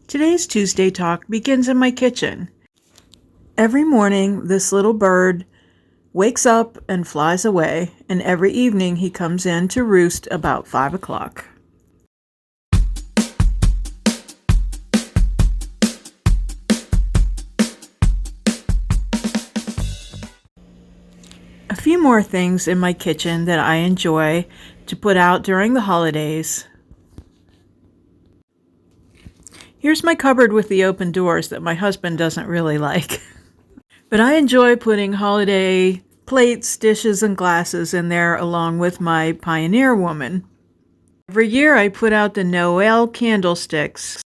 Today's Tuesday Talk begins in my kitchen. Every morning, this little bird wakes up and flies away, and every evening he comes in to roost about 5 o'clock. A few more things in my kitchen that I enjoy to put out during the holidays. Here's my cupboard with the open doors that my husband doesn't really like. But I enjoy putting holiday plates, dishes, and glasses in there along with my Pioneer Woman. Every year I put out the Noel candlesticks.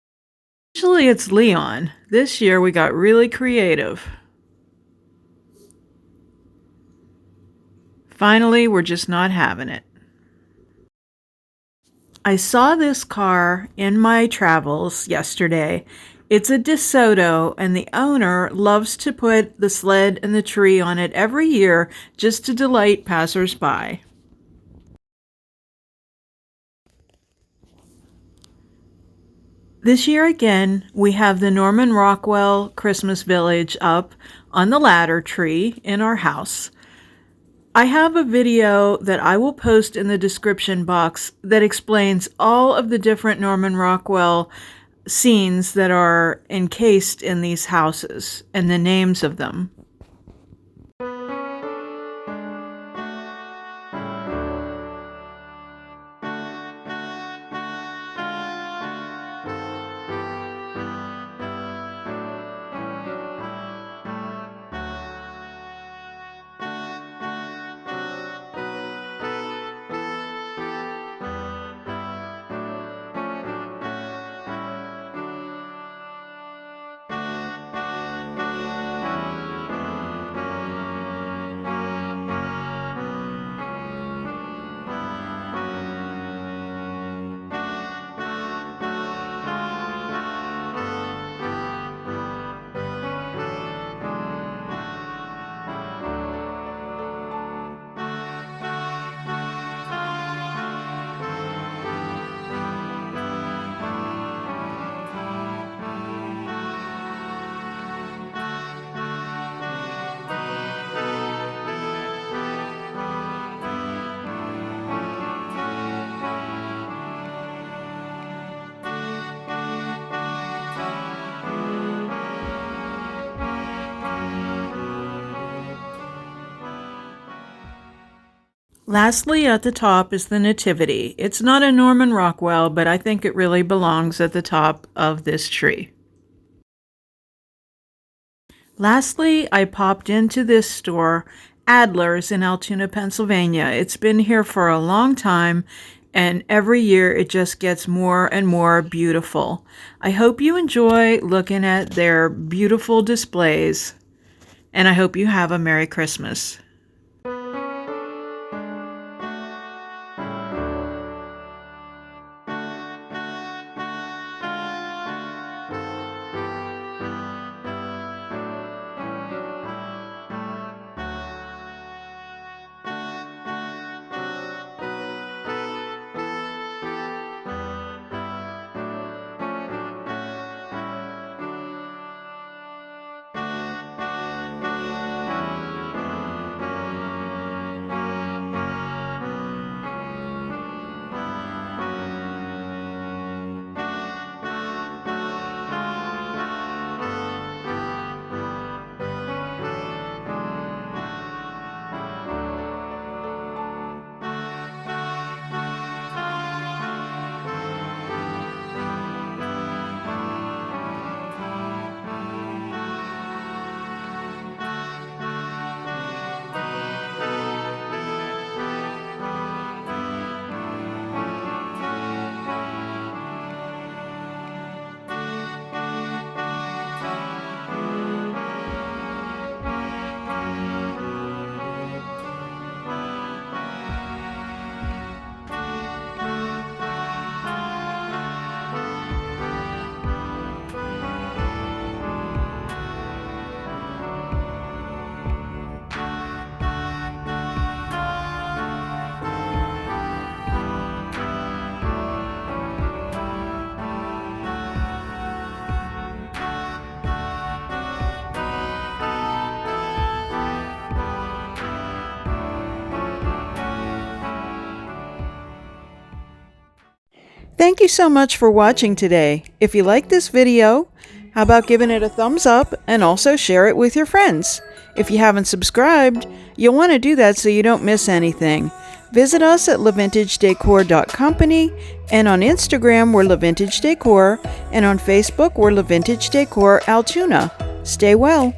Usually it's Leon. This year we got really creative. Finally, we're just not having it. I saw this car in my travels yesterday. It's a DeSoto, and the owner loves to put the sled and the tree on it every year just to delight passersby. This year again, we have the Norman Rockwell Christmas Village up on the ladder tree in our house. I have a video that I will post in the description box that explains all of the different Norman Rockwell scenes that are encased in these houses and the names of them. Lastly, at the top is the Nativity. It's not a Norman Rockwell, but I think it really belongs at the top of this tree. Lastly, I popped into this store, Adler's in Altoona, Pennsylvania. It's been here for a long time, and every year it just gets more and more beautiful. I hope you enjoy looking at their beautiful displays, and I hope you have a Merry Christmas. Thank you so much for watching today. If you like this video, how about giving it a thumbs up and also share it with your friends? If you haven't subscribed, you'll want to do that so you don't miss anything. Visit us at lavintagedecor.company, and on Instagram we're LaVintage Decor, and on Facebook we're LaVintage Decor Altoona. Stay well.